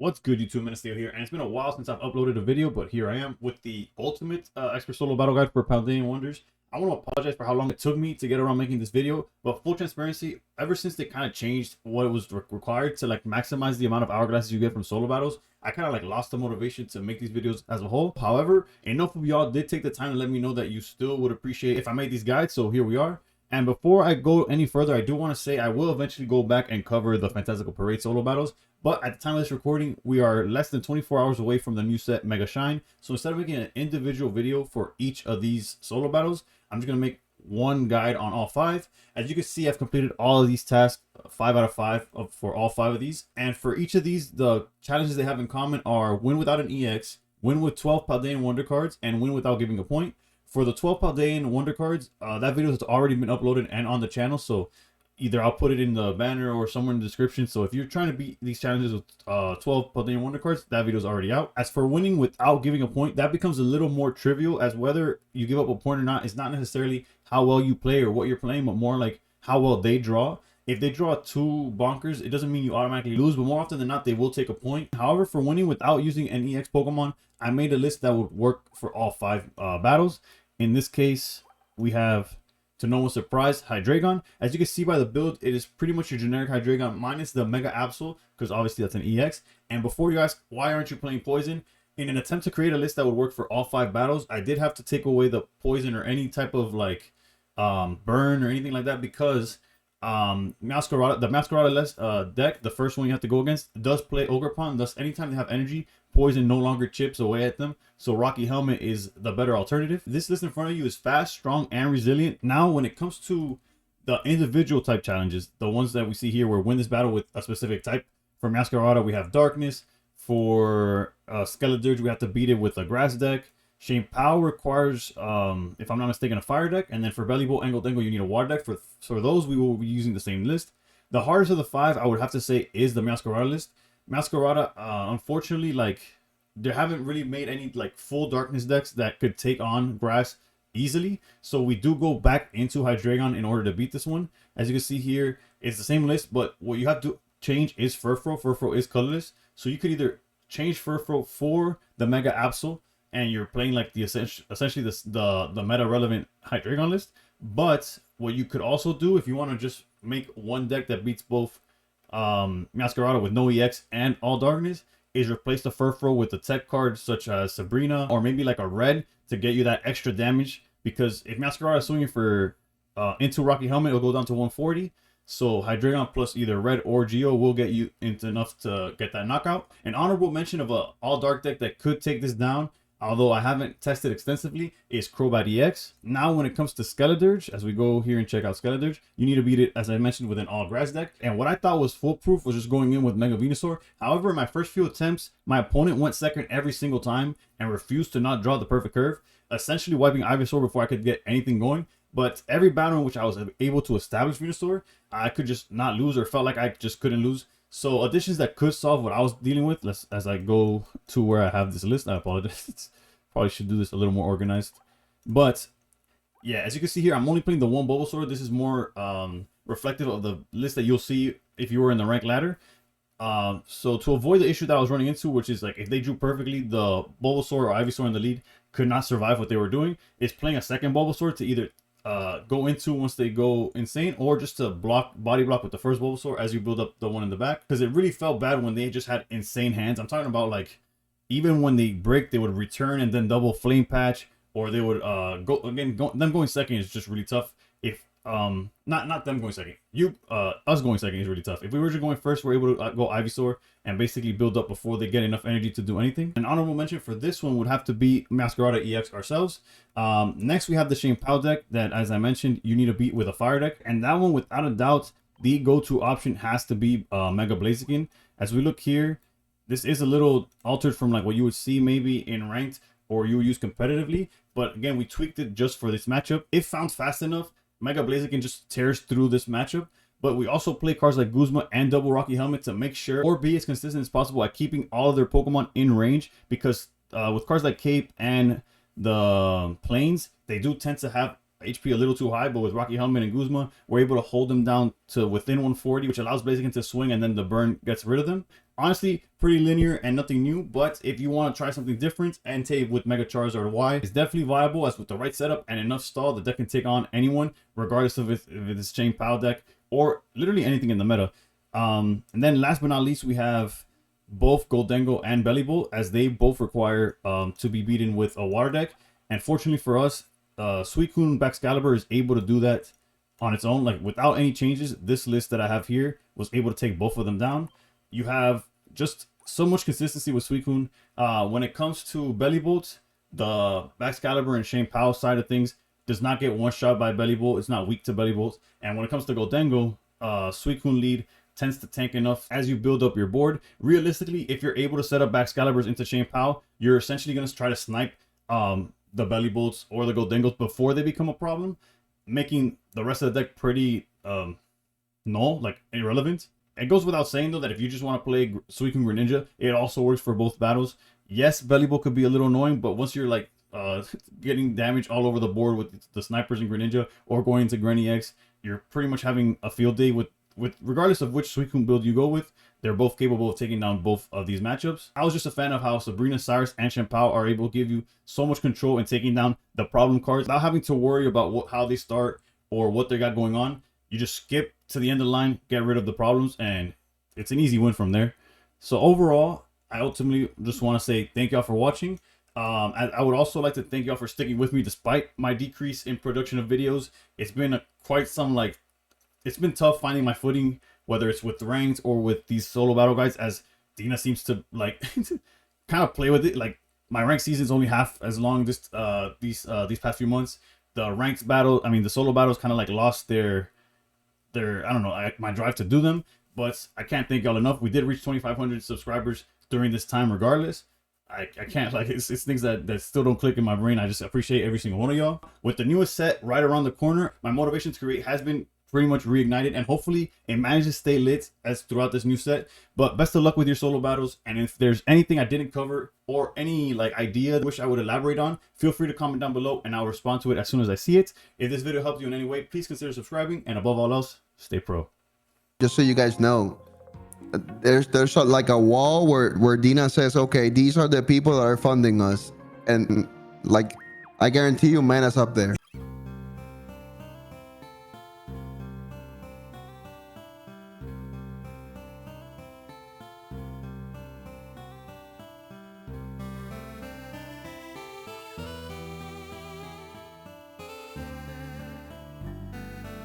What's good, YouTube? Minister here, and it's been a while since I've uploaded a video, but here I am with the ultimate expert solo battle guide for Paldean Wonders. I want to apologize for how long it took me to get around making this video, but full transparency, ever since they kind of changed what was required to like maximize the amount of hourglasses you get from solo battles, I kind of like lost the motivation to make these videos as a whole. However, enough of y'all did take the time to let me know that you still would appreciate if I made these guides, so here we are. And before I go any further, I do want to say I will eventually go back and cover the Fantastical Parade solo battles. But at the time of this recording, we are less than 24 hours away from the new set Mega Shine. So instead of making an individual video for each of these solo battles, I'm just going to make one guide on all 5. As you can see, I've completed all of these tasks, 5 out of 5 for all 5 of these. And for each of these, the challenges they have in common are win without an EX, win with 12 Paldean Wonder cards, and win without giving a point. For the 12 Paldean Wonder cards, that video has already been uploaded and on the channel, so either I'll put it in the banner or somewhere in the description. So if you're trying to beat these challenges with 12 Paldean Wonder cards, that video is already out. As for winning without giving a point, that becomes a little more trivial, as whether you give up a point or not, it's not necessarily how well you play or what you're playing, but more like how well they draw. If they draw 2 bonkers, it doesn't mean you automatically lose, but more often than not, they will take a point. However, for winning without using an EX Pokemon, I made a list that would work for all 5 battles. In this case, we have, to no one's surprise, Hydreigon. As you can see by the build, it is pretty much your generic Hydreigon minus the Mega Absol, because obviously that's an EX. And before you ask, why aren't you playing Poison? In an attempt to create a list that would work for all 5 battles, I did have to take away the Poison or any type of like burn or anything like that, because Meowscarada, the Meowscarada deck, the first one you have to go against, does play Ogerpon. Thus, anytime they have energy, Poison no longer chips away at them, so Rocky Helmet is the better alternative. This list in front of you is fast, strong, and resilient. Now, when it comes to the individual type challenges, the ones that we see here where win this battle with a specific type, for Meowscarada, we have Darkness. For Skeledirge, we have to beat it with a Grass deck. Chien-Pao requires, if I'm not mistaken, a Fire deck. And then for Bellibolt and Gholdengo, you need a Water deck. For those, we will be using the same list. The hardest of the 5, I would have to say, is the Meowscarada list. Meowscarada, unfortunately, like, they haven't really made any like full darkness decks that could take on grass easily. So we do go back into Hydreigon in order to beat this one. As you can see here, it's the same list, but what you have to change is Furfrou. Furfrou is colorless. So you could either change Furfrou for the Mega Absol, and you're playing like the essentially the meta relevant Hydreigon list. But what you could also do, if you want to just make one deck that beats both Meowscarada with no EX and all darkness, is replace the Furfrou with a tech card such as Sabrina, or maybe like a red to get you that extra damage. Because if Meowscarada is swinging for into Rocky Helmet, it'll go down to 140. So Hydreigon plus either red or Geo will get you into enough to get that knockout. An honorable mention of a all dark deck that could take this down, although I haven't tested extensively, is Crobat EX. Now, when it comes to Skeledirge, as we go here and check out Skeledirge, you need to beat it, as I mentioned, with an all-grass deck. And what I thought was foolproof was just going in with Mega Venusaur. However, in my first few attempts, my opponent went second every single time and refused to not draw the perfect curve, essentially wiping Ivysaur before I could get anything going. But every battle in which I was able to establish Venusaur, I could just not lose, or felt like I just couldn't lose. So additions that could solve what I was dealing with, as I go to where I have this list, I apologize. Probably should do this a little more organized. But yeah, as you can see here, I'm only playing the one Bulbasaur. This is more reflective of the list that you'll see if you were in the rank ladder. So to avoid the issue that I was running into, which is like if they drew perfectly, the Bulbasaur or Ivysaur in the lead could not survive what they were doing, is playing a second Bulbasaur to either go into once they go insane, or just to body block with the first Bulbasaur as you build up the one in the back. Because it really felt bad when they just had insane hands. I'm talking about like, even when they break, they would return and then double Flame Patch, or they would go again. Them going second is just really tough. If not them going second, us going second is really tough. If we were just going first, we're able to go Ivysaur and basically build up before they get enough energy to do anything. An honorable mention for this one would have to be Meowscarada EX ourselves. Next, we have the Chien-Pao deck that, as I mentioned, you need to beat with a Fire deck, and that one, without a doubt, the go-to option has to be Mega Blaziken. As we look here, this is a little altered from like what you would see maybe in ranked or you would use competitively, but again, we tweaked it just for this matchup. If found fast enough, Mega Blaziken just tears through this matchup. But we also play cards like Guzma and Double Rocky Helmet to make sure or be as consistent as possible at keeping all of their Pokemon in range, because with cards like Cape and the Plains, they do tend to have HP a little too high, but with Rocky Helmet and Guzma, we're able to hold them down to within 140, which allows Blaziken to swing, and then the burn gets rid of them. Honestly, pretty linear and nothing new, but if you want to try something different, Entei with Mega Charizard Y is definitely viable, as with the right setup and enough stall, the deck can take on anyone, regardless of if it's Chien-Pao deck or literally anything in the meta. And then last but not least, we have both Gholdengo and Bellibolt, as they both require to be beaten with a water deck. And fortunately for us, Suicune Baxcalibur is able to do that on its own, like without any changes. This list that I have here was able to take both of them down. You have just so much consistency with Suicune. When it comes to Bellibolt, the Baxcalibur and Chien-Pao side of things does not get one shot by Bellibolt. It's not weak to Bellibolt. And when it comes to Gholdengo, Suicune lead tends to tank enough as you build up your board. Realistically, if you're able to set up Baxcaliburs into Chien-Pao, you're essentially going to try to snipe the Bellibolts or the Gholdengos before they become a problem, making the rest of the deck pretty null, like irrelevant. It goes without saying, though, that if you just want to play Suicune Greninja, it also works for both battles. Yes, Bellibolt could be a little annoying, but once you're like getting damage all over the board with the snipers in Greninja or going into Granny X, you're pretty much having a field day with regardless of which Suicune build you go with. They're both capable of taking down both of these matchups. I was just a fan of how Sabrina, Cyrus, and Chien-Pao are able to give you so much control in taking down the problem cards without having to worry about how they start or what they got going on. You just skip to the end of the line, get rid of the problems, and it's an easy win from there. So overall, I ultimately just want to say thank y'all for watching. I would also like to thank y'all for sticking with me despite my decrease in production of videos. It's been it's been tough finding my footing, whether it's with ranks or with these solo battle guides, as Dina seems to like kind of play with it. Like my rank season is only half as long these past few months. The ranked battle, I mean the solo battles, kind of like lost their I don't know, my drive to do them. But I can't thank y'all enough. We did reach 2,500 subscribers during this time, regardless. I can't, like, it's things that still don't click in my brain. I just appreciate every single one of y'all. With the newest set right around the corner, my motivation to create has been pretty much reignited, and hopefully it manages to stay lit as throughout this new set. But best of luck with your solo battles, and if there's anything I didn't cover or any like idea wish I would elaborate on, feel free to comment down below and I'll respond to it as soon as I see it. If this video helped you in any way, please consider subscribing, and above all else, stay pro. Just so you guys know, there's like a wall where Dina says, okay, these are the people that are funding us, and like I guarantee you, man, is up there.